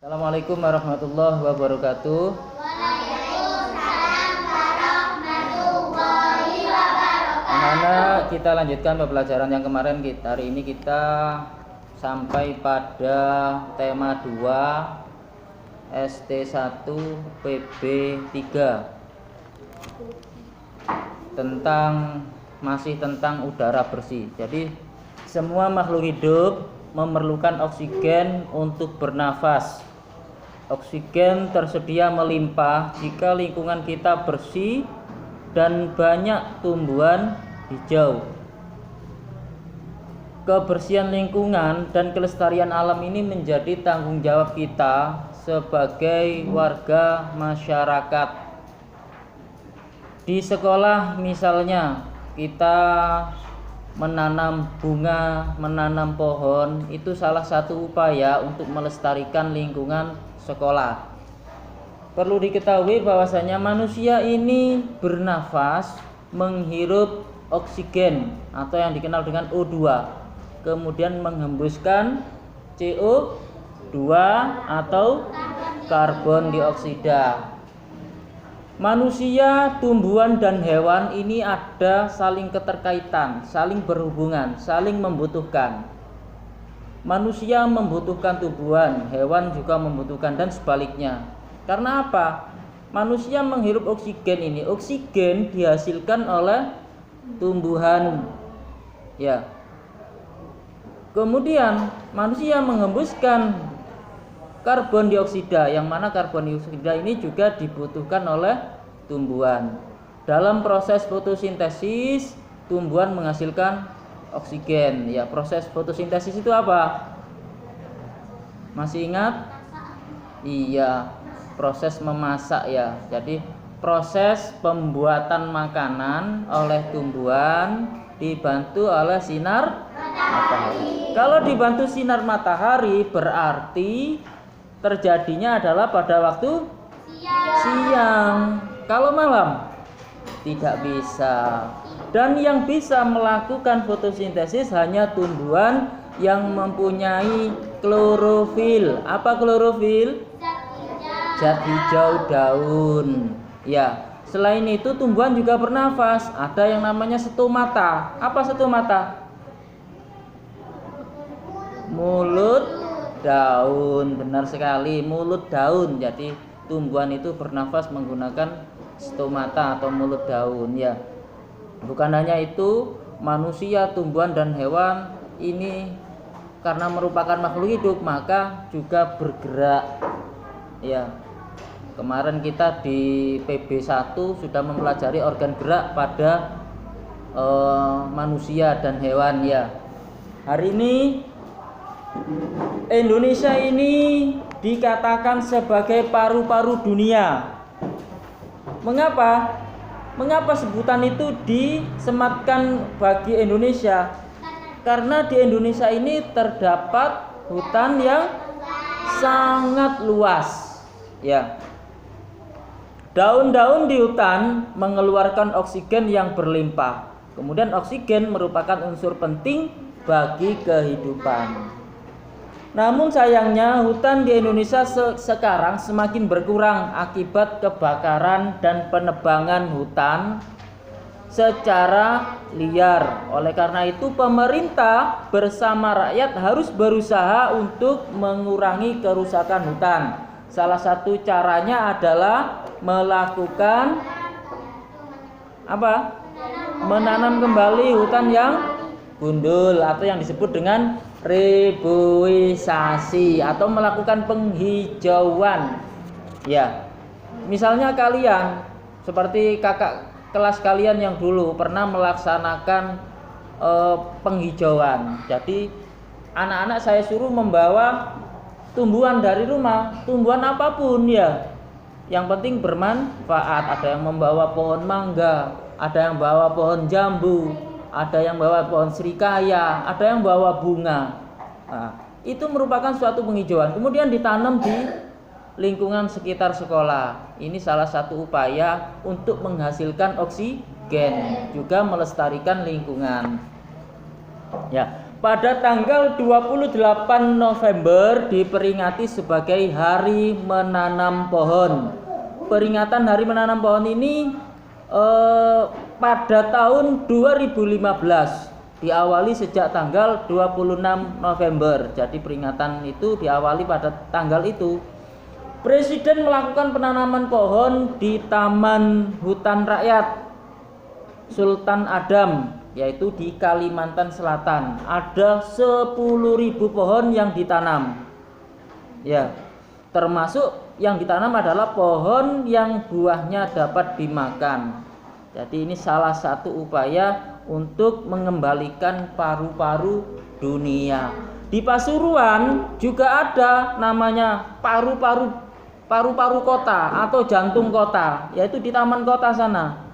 Assalamualaikum warahmatullahi wabarakatuh. Waalaikumsalam warahmatullahi wabarakatuh. Anak-anak, kita lanjutkan pembelajaran yang kemarin. Hari ini kita sampai pada tema 2 ST1 PB3 masih tentang udara bersih. Jadi semua makhluk hidup memerlukan oksigen untuk bernafas. Oksigen tersedia melimpah jika lingkungan kita bersih dan banyak tumbuhan hijau. Kebersihan lingkungan dan kelestarian alam ini menjadi tanggung jawab kita sebagai warga masyarakat. Di sekolah misalnya kita menanam bunga, menanam pohon, itu salah satu upaya untuk melestarikan lingkungan sekolah. Perlu diketahui bahwasanya manusia ini bernafas menghirup oksigen atau yang dikenal dengan O2, kemudian menghembuskan CO2 atau karbon dioksida. Manusia, tumbuhan, dan hewan ini ada saling keterkaitan, saling berhubungan, saling membutuhkan. Manusia membutuhkan tumbuhan, hewan juga membutuhkan, dan sebaliknya. Karena apa? Manusia menghirup oksigen ini. Oksigen dihasilkan oleh tumbuhan. Ya. Kemudian manusia menghembuskan karbon dioksida, yang mana karbon dioksida ini juga dibutuhkan oleh tumbuhan. Dalam proses fotosintesis, tumbuhan menghasilkan oksigen. Ya, proses fotosintesis itu apa? Masih ingat? Iya, proses memasak ya. Jadi proses pembuatan makanan oleh tumbuhan dibantu oleh sinar matahari. Kalau dibantu sinar matahari berarti terjadinya adalah pada waktu siang. Kalau malam tidak bisa. Dan yang bisa melakukan fotosintesis hanya tumbuhan yang mempunyai klorofil. Apa klorofil? Zat hijau daun. Ya, selain itu tumbuhan juga bernafas. Ada yang namanya stomata. Apa stomata? Mulut daun. Benar sekali, mulut daun. Jadi tumbuhan itu bernafas menggunakan stomata atau mulut daun ya. Bukan hanya itu, manusia, tumbuhan, dan hewan ini karena merupakan makhluk hidup maka juga bergerak ya. Kemarin kita di PB1 sudah mempelajari organ gerak pada manusia dan hewan ya. Hari ini Indonesia ini dikatakan sebagai paru-paru dunia. Mengapa? Mengapa sebutan itu disematkan bagi Indonesia? Karena di Indonesia ini terdapat hutan yang sangat luas. Ya. Daun-daun di hutan mengeluarkan oksigen yang berlimpah. Kemudian oksigen merupakan unsur penting bagi kehidupan. Namun sayangnya hutan di Indonesia sekarang semakin berkurang akibat kebakaran dan penebangan hutan secara liar. Oleh karena itu pemerintah bersama rakyat harus berusaha untuk mengurangi kerusakan hutan. Salah satu caranya adalah melakukan apa? Menanam kembali hutan yang gundul atau yang disebut dengan reboisasi atau melakukan penghijauan. Ya. Misalnya kalian seperti kakak kelas kalian yang dulu pernah melaksanakan penghijauan. Jadi anak-anak saya suruh membawa tumbuhan dari rumah, tumbuhan apapun ya. Yang penting bermanfaat. Ada yang membawa pohon mangga, ada yang bawa pohon jambu, ada yang bawa pohon serikaya, ada yang bawa bunga. Nah, itu merupakan suatu penghijauan. Kemudian ditanam di lingkungan sekitar sekolah. Ini salah satu upaya untuk menghasilkan oksigen, juga melestarikan lingkungan. Ya, pada tanggal 28 November diperingati sebagai Hari Menanam Pohon. Peringatan Hari Menanam Pohon ini pada tahun 2015 diawali sejak tanggal 26 November. Jadi peringatan itu diawali pada tanggal itu. Presiden melakukan penanaman pohon di Taman Hutan Rakyat Sultan Adam, yaitu di Kalimantan Selatan. Ada 10.000 pohon yang ditanam. Ya, termasuk yang ditanam adalah pohon yang buahnya dapat dimakan. Jadi ini salah satu upaya untuk mengembalikan paru-paru dunia. Di Pasuruan juga ada namanya paru-paru kota atau jantung kota, yaitu di Taman Kota sana.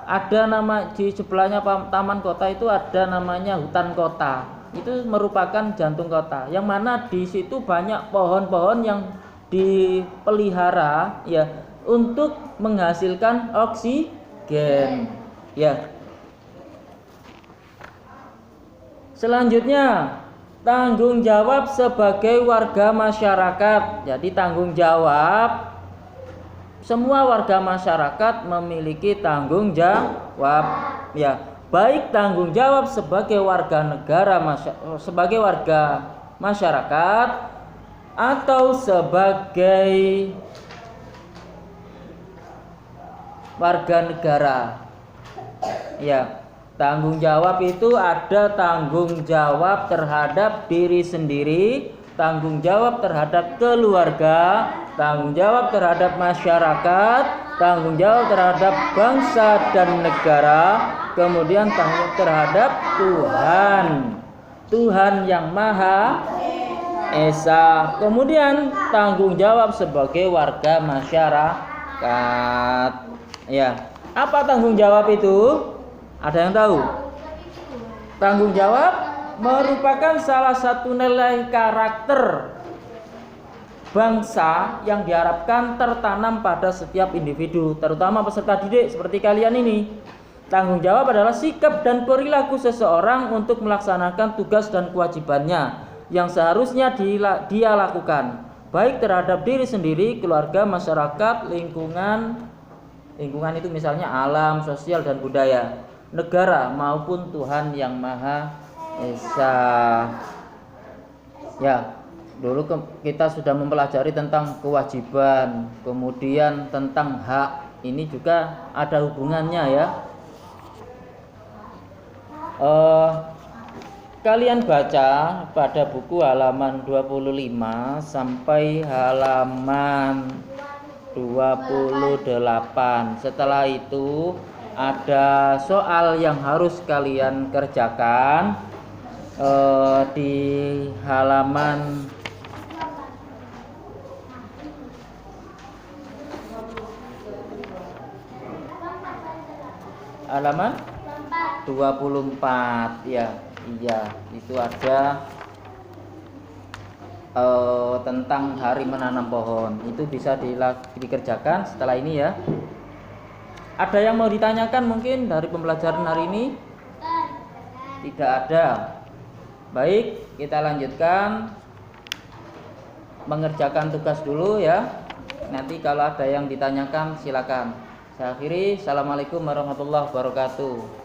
Ada nama di sebelahnya Taman Kota itu ada namanya Hutan Kota. Itu merupakan jantung kota. Yang mana di situ banyak pohon-pohon yang dipelihara ya untuk menghasilkan oksigen. Ya. Selanjutnya, tanggung jawab sebagai warga masyarakat. Jadi tanggung jawab, semua warga masyarakat memiliki tanggung jawab ya, baik tanggung jawab sebagai warga negara, sebagai warga masyarakat atau sebagai warga negara. Ya, tanggung jawab itu ada tanggung jawab terhadap diri sendiri, tanggung jawab terhadap keluarga, tanggung jawab terhadap masyarakat, tanggung jawab terhadap bangsa dan negara, kemudian tanggung terhadap Tuhan yang Maha Esa. Kemudian tanggung jawab sebagai warga masyarakat. Ya, apa tanggung jawab itu? Ada yang tahu? Tanggung jawab merupakan salah satu nilai karakter bangsa yang diharapkan tertanam pada setiap individu, terutama peserta didik seperti kalian ini. Tanggung jawab adalah sikap dan perilaku seseorang untuk melaksanakan tugas dan kewajibannya yang seharusnya dia lakukan, baik terhadap diri sendiri, keluarga, masyarakat, lingkungan itu misalnya alam, sosial dan budaya, negara maupun Tuhan yang Maha Esa. Ya, dulu kita sudah mempelajari tentang kewajiban, kemudian tentang hak. Ini juga ada hubungannya ya. Kalian baca pada buku halaman 25 sampai halaman 28. Setelah itu ada soal yang harus kalian kerjakan di halaman halaman 24 ya. Iya, itu ada tentang hari menanam pohon. Itu bisa dikerjakan setelah ini ya. Ada yang mau ditanyakan mungkin dari pembelajaran hari ini? Tidak ada. Baik, kita lanjutkan mengerjakan tugas dulu ya. Nanti kalau ada yang ditanyakan silakan. Saya akhiri. Assalamualaikum warahmatullahi wabarakatuh.